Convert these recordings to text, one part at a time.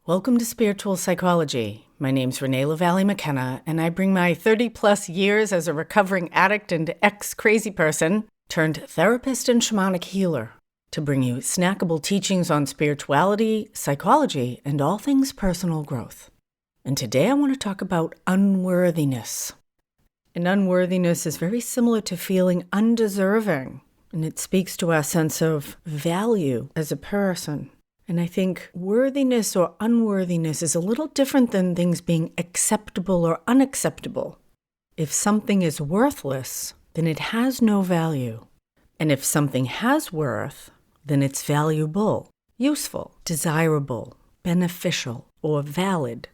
Welcome to Spiritual Psychology. My name's Renee LaValle McKenna, and I bring my 30-plus years as a recovering addict and ex-crazy person turned therapist and shamanic healer to bring you snackable teachings on spirituality, psychology, and all things personal growth. And today I want to talk about unworthiness. And unworthiness is very similar to feeling undeserving, and it speaks to our sense of value as a person. And I think worthiness or unworthiness is a little different than things being acceptable or unacceptable. If something is worthless, then it has no value. And if something has worth, then it's valuable, useful, desirable, beneficial, or valid.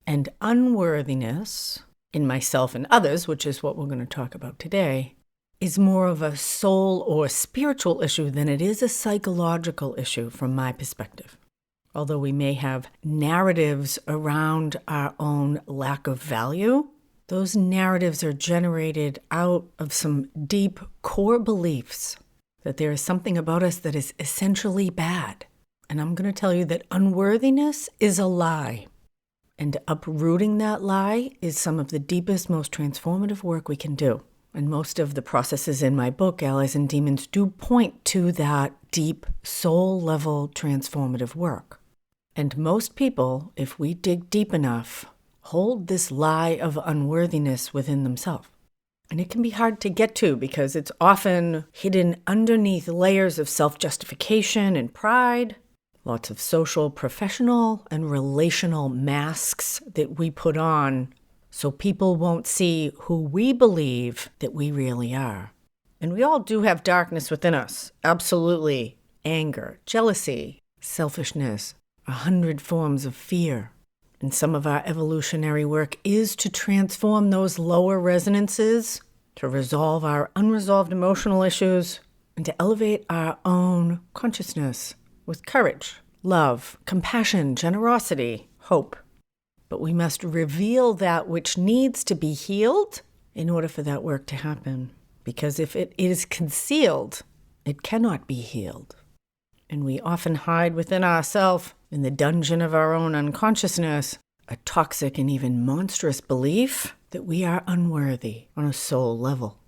And unworthiness, in myself and others, which is what we're going to talk about today, is more of a soul or spiritual issue than it is a psychological issue from my perspective. Although we may have narratives around our own lack of value, those narratives are generated out of some deep core beliefs that there is something about us that is essentially bad. And I'm going to tell you that unworthiness is a lie. And uprooting that lie is some of the deepest, most transformative work we can do. And most of the processes in my book, Allies and Demons, do point to that deep, soul-level transformative work. And most people, if we dig deep enough, hold this lie of unworthiness within themselves. And it can be hard to get to because it's often hidden underneath layers of self-justification and pride, lots of social, professional, and relational masks that we put on so people won't see who we believe that we really are. And we all do have darkness within us. Absolutely. Anger, jealousy, selfishness, 100 forms of fear. And some of our evolutionary work is to transform those lower resonances, to resolve our unresolved emotional issues, and to elevate our own consciousness with courage, love, compassion, generosity, hope. But we must reveal that which needs to be healed in order for that work to happen. Because if it is concealed, it cannot be healed. And we often hide within ourselves, in the dungeon of our own unconsciousness, a toxic and even monstrous belief that we are unworthy on a soul level.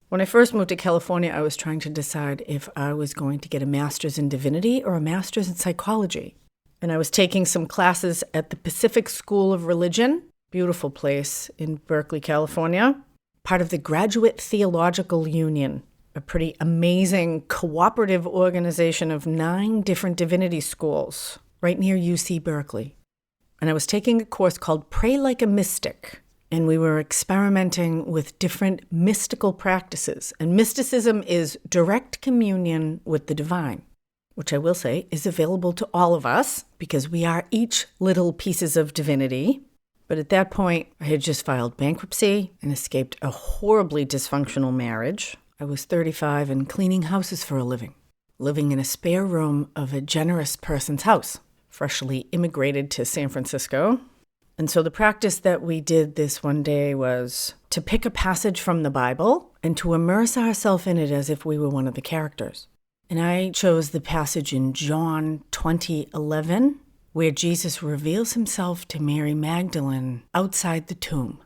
When I first moved to California, I was trying to decide if I was going to get a master's in divinity or a master's in psychology. And I was taking some classes at the Pacific School of Religion, beautiful place in Berkeley, California, part of the Graduate Theological Union, a pretty amazing cooperative organization of 9 different divinity schools right near UC Berkeley. And I was taking a course called Pray Like a Mystic, and we were experimenting with different mystical practices. And mysticism is direct communion with the divine, which I will say is available to all of us because we are each little pieces of divinity. But at that point, I had just filed bankruptcy and escaped a horribly dysfunctional marriage. I was 35 and cleaning houses for a living, living in a spare room of a generous person's house, freshly immigrated to San Francisco. And so the practice that we did this one day was to pick a passage from the Bible and to immerse ourselves in it as if we were one of the characters. And I chose the passage in John 20:11, where Jesus reveals himself to Mary Magdalene outside the tomb.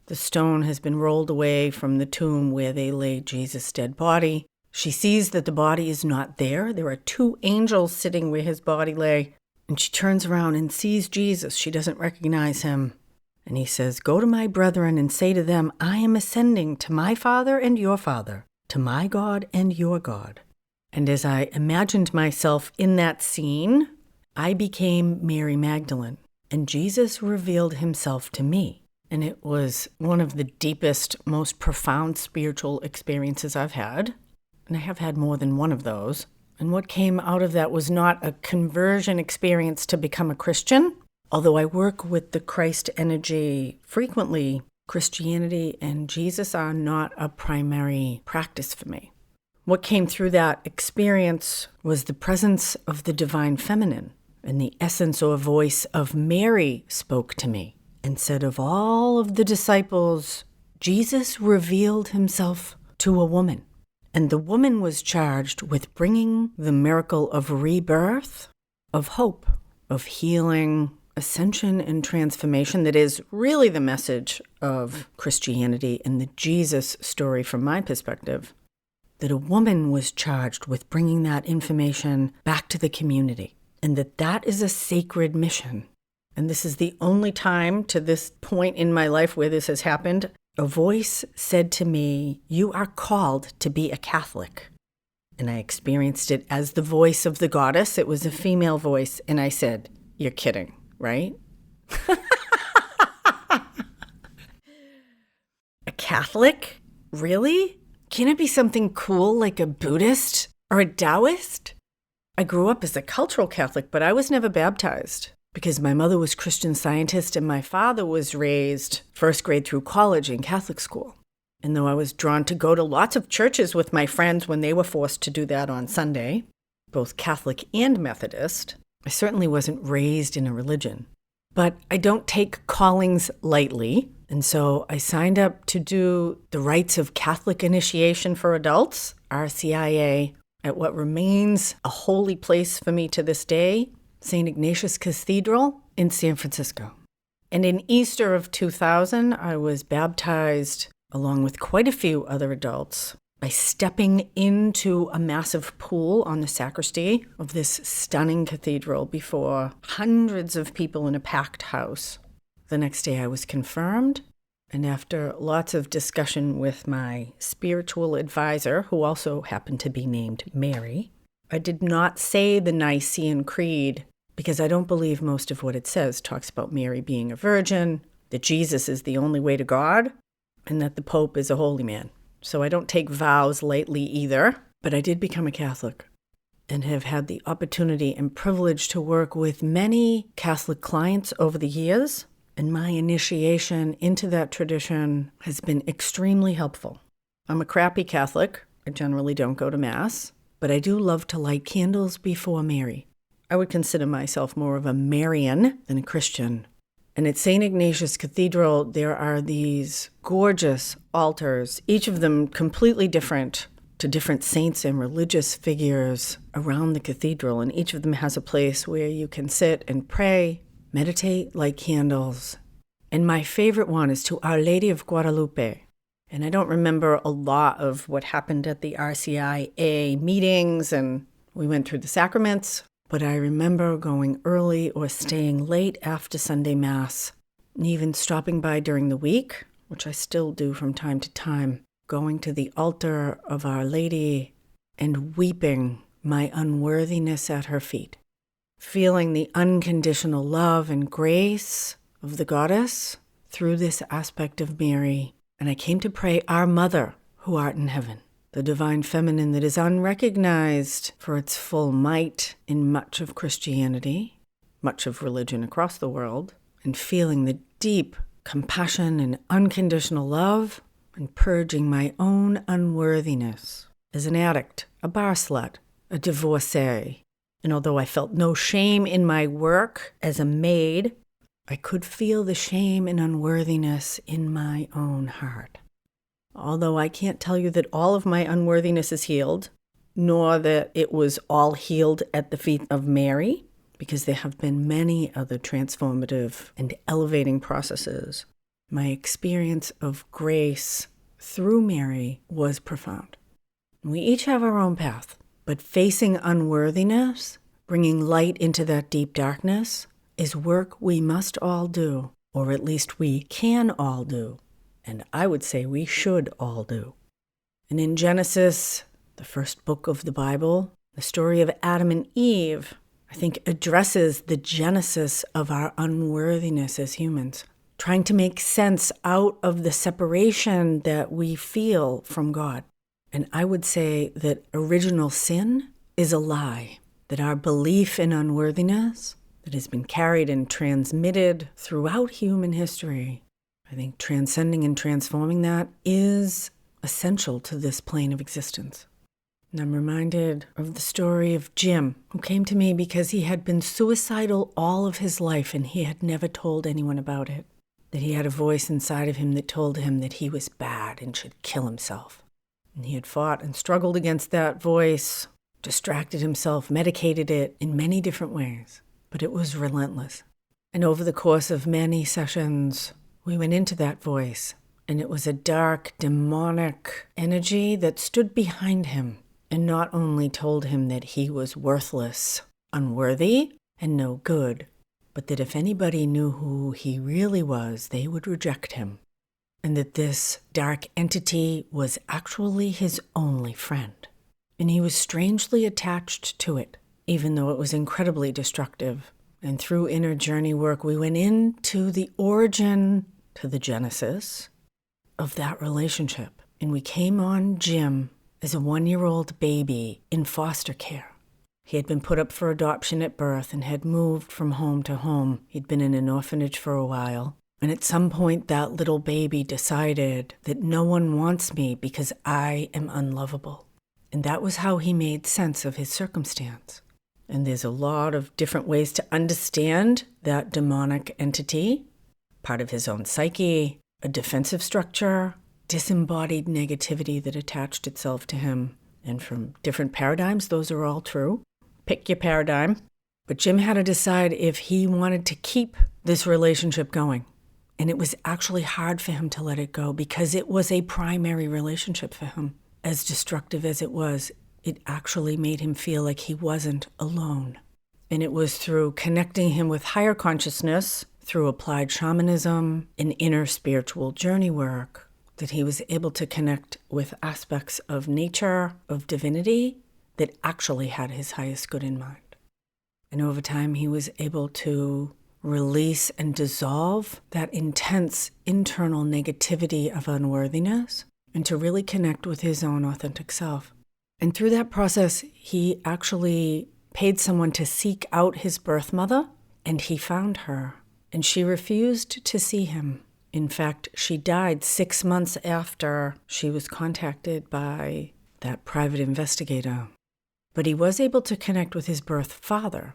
The stone has been rolled away from the tomb where they laid Jesus' dead body. She sees that the body is not there. There are 2 angels sitting where his body lay. And she turns around and sees Jesus. She doesn't recognize him. And he says, "Go to my brethren and say to them, I am ascending to my Father and your Father, to my God and your God." And as I imagined myself in that scene, I became Mary Magdalene, and Jesus revealed himself to me. And it was one of the deepest, most profound spiritual experiences I've had. And I have had more than one of those. And what came out of that was not a conversion experience to become a Christian. Although I work with the Christ energy frequently, Christianity and Jesus are not a primary practice for me. What came through that experience was the presence of the divine feminine, and the essence or voice of Mary spoke to me and said, of all of the disciples, Jesus revealed himself to a woman. And the woman was charged with bringing the miracle of rebirth, of hope, of healing, ascension, and transformation that is really the message of Christianity and the Jesus story from my perspective, that a woman was charged with bringing that information back to the community, and that is a sacred mission. And this is the only time to this point in my life where this has happened. A voice said to me, "You are called to be a Catholic." And I experienced it as the voice of the goddess. It was a female voice. And I said, "You're kidding, right?" A Catholic? Really? Can it be something cool like a Buddhist or a Taoist? I grew up as a cultural Catholic, but I was never baptized because my mother was Christian Scientist and my father was raised first grade through college in Catholic school. And though I was drawn to go to lots of churches with my friends when they were forced to do that on Sunday, both Catholic and Methodist, I certainly wasn't raised in a religion. But I don't take callings lightly, and so I signed up to do the rites of Catholic initiation for adults, RCIA, at what remains a holy place for me to this day, St. Ignatius Cathedral in San Francisco. And in Easter of 2000, I was baptized along with quite a few other adults by stepping into a massive pool on the sacristy of this stunning cathedral before hundreds of people in a packed house. The next day I was confirmed, and after lots of discussion with my spiritual advisor, who also happened to be named Mary, I did not say the Nicene Creed because I don't believe most of what it says talks about Mary being a virgin, that Jesus is the only way to God, and that the Pope is a holy man. So I don't take vows lightly either, but I did become a Catholic and have had the opportunity and privilege to work with many Catholic clients over the years, and my initiation into that tradition has been extremely helpful. I'm a crappy Catholic. I generally don't go to Mass, but I do love to light candles before Mary. I would consider myself more of a Marian than a Christian. And at St. Ignatius Cathedral, there are these gorgeous altars, each of them completely different, to different saints and religious figures around the cathedral. And each of them has a place where you can sit and pray, meditate, light candles. And my favorite one is to Our Lady of Guadalupe. And I don't remember a lot of what happened at the RCIA meetings, and we went through the sacraments. But I remember going early or staying late after Sunday Mass, and even stopping by during the week, which I still do from time to time, going to the altar of Our Lady and weeping my unworthiness at her feet, feeling the unconditional love and grace of the goddess through this aspect of Mary. And I came to pray, Our Mother, who art in heaven, the divine feminine that is unrecognized for its full might in much of Christianity, much of religion across the world, and feeling the deep compassion and unconditional love and purging my own unworthiness as an addict, a bar slut, a divorcee. And although I felt no shame in my work as a maid, I could feel the shame and unworthiness in my own heart. Although I can't tell you that all of my unworthiness is healed, nor that it was all healed at the feet of Mary, because there have been many other transformative and elevating processes. My experience of grace through Mary was profound. We each have our own path, but facing unworthiness, bringing light into that deep darkness, is work we must all do, or at least we can all do. And I would say we should all do. And in Genesis, the first book of the Bible, the story of Adam and Eve, I think addresses the genesis of our unworthiness as humans, trying to make sense out of the separation that we feel from God. And I would say that original sin is a lie, that our belief in unworthiness that has been carried and transmitted throughout human history, I think transcending and transforming that is essential to this plane of existence. And I'm reminded of the story of Jim, who came to me because he had been suicidal all of his life and he had never told anyone about it. That he had a voice inside of him that told him that he was bad and should kill himself. And he had fought and struggled against that voice, distracted himself, medicated it in many different ways. but it was relentless. And over the course of many sessions, we went into that voice, and it was a dark, demonic energy that stood behind him and not only told him that he was worthless, unworthy, and no good, but that if anybody knew who he really was, they would reject him, and that this dark entity was actually his only friend. And he was strangely attached to it, even though it was incredibly destructive. And through inner journey work, we went into the origin, to the genesis of that relationship. And we came on Jim as a 1-year-old baby in foster care. He had been put up for adoption at birth and had moved from home to home. He'd been in an orphanage for a while. And at some point, that little baby decided that no one wants me because I am unlovable. And that was how he made sense of his circumstance. And there's a lot of different ways to understand that demonic entity, part of his own psyche, a defensive structure, disembodied negativity that attached itself to him. And from different paradigms, those are all true. Pick your paradigm. But Jim had to decide if he wanted to keep this relationship going. And it was actually hard for him to let it go because it was a primary relationship for him. As destructive as it was, it actually made him feel like he wasn't alone. And it was through connecting him with higher consciousness, through applied shamanism and inner spiritual journey work, that he was able to connect with aspects of nature, of divinity, that actually had his highest good in mind. And over time, he was able to release and dissolve that intense internal negativity of unworthiness and to really connect with his own authentic self. And through that process, he actually paid someone to seek out his birth mother, and he found her. And she refused to see him. In fact, she died 6 months after she was contacted by that private investigator. But he was able to connect with his birth father,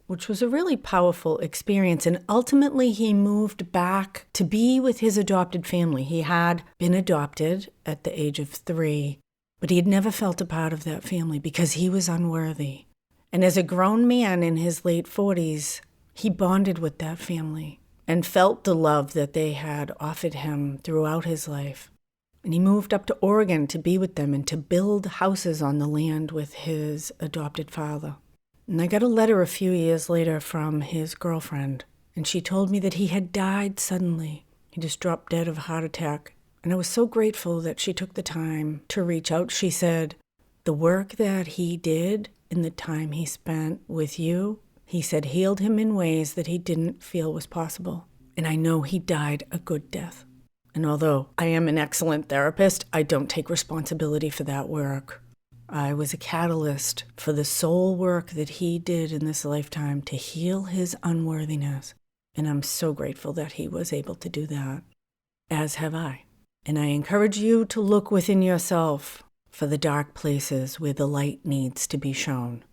which was a really powerful experience. And ultimately, he moved back to be with his adopted family. He had been adopted at the age of 3, but he had never felt a part of that family because he was unworthy. And as a grown man in his late 40s, he bonded with that family and felt the love that they had offered him throughout his life. And he moved up to Oregon to be with them and to build houses on the land with his adopted father. And I got a letter a few years later from his girlfriend, and she told me that he had died suddenly. He just dropped dead of a heart attack. And I was so grateful that she took the time to reach out. She said, the work that he did in the time he spent with you, he said, healed him in ways that he didn't feel was possible. And I know he died a good death. And although I am an excellent therapist, I don't take responsibility for that work. I was a catalyst for the soul work that he did in this lifetime to heal his unworthiness. And I'm so grateful that he was able to do that, as have I. And I encourage you to look within yourself for the dark places where the light needs to be shown,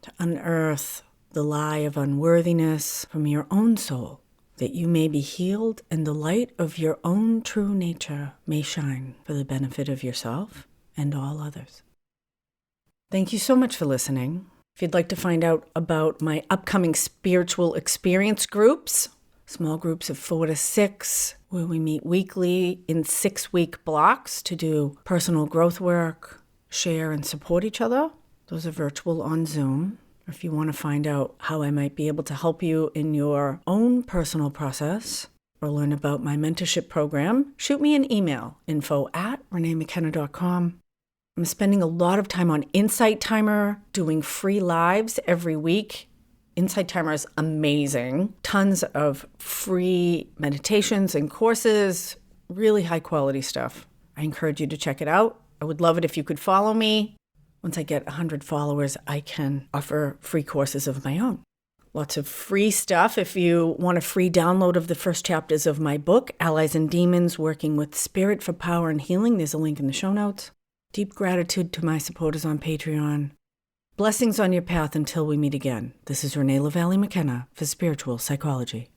to unearth the lie of unworthiness from your own soul, that you may be healed and the light of your own true nature may shine for the benefit of yourself and all others. Thank you so much for listening. If you'd like to find out about my upcoming spiritual experience groups, small groups of 4 to 6, where we meet weekly in 6-week blocks to do personal growth work, share and support each other. Those are virtual on Zoom. If you want to find out how I might be able to help you in your own personal process or learn about my mentorship program, shoot me an email, info@reneemckenna.com. I'm spending a lot of time on Insight Timer, doing free lives every week. Insight Timer is amazing. Tons of free meditations and courses, really high quality stuff. I encourage you to check it out. I would love it if you could follow me. Once I get 100 followers, I can offer free courses of my own. Lots of free stuff. If you want a free download of the first chapters of my book, Allies and Demons, Working with Spirit for Power and Healing, there's a link in the show notes. Deep gratitude to my supporters on Patreon. Blessings on your path until we meet again. This is Renee LaValle McKenna for Spiritual Psychology.